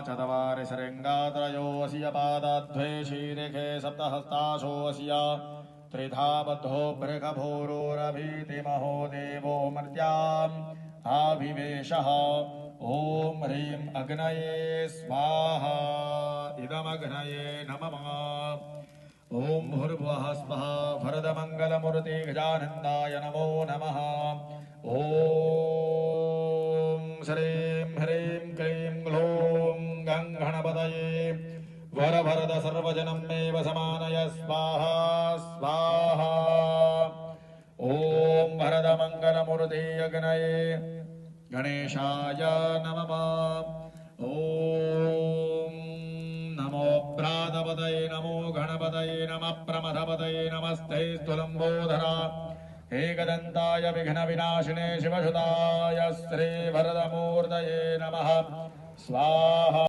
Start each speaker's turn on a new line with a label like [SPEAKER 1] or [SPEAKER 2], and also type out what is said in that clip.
[SPEAKER 1] चत्वारि शृङ्गात्रयोऽसि पादाद्वे शीर्षे सप्तहस्ताशोऽसि त्रिधा बद्धो बृहभूरोरभीतिमहो देवो मर्त्याम् आविवेशः ॐ ह्रीं अग्नये स्वाहा इदमग्नये नमः ॐ भूर्भुवः स्वः वरदमङ्गलमूर्ति गजानन्दाय नमो नमः ॐ श्रीं ह्रीं क्लीं ग्लौं गं गणपतये वरभरद सर्वजनं मे वसमानय स्वाहा स्वाहा ॐ वरदमङ्गलमूर्ति अग्नये गणेशाय नमः ॐ नमो प्रातपतये नमो गणपतये नमः प्रमथपतये नमस्ते स्तुलम्बोधरा एकदन्ताय विघ्नविनाशिने शिवसुताय श्रीवरदमूर्तये नमः स्वाहा।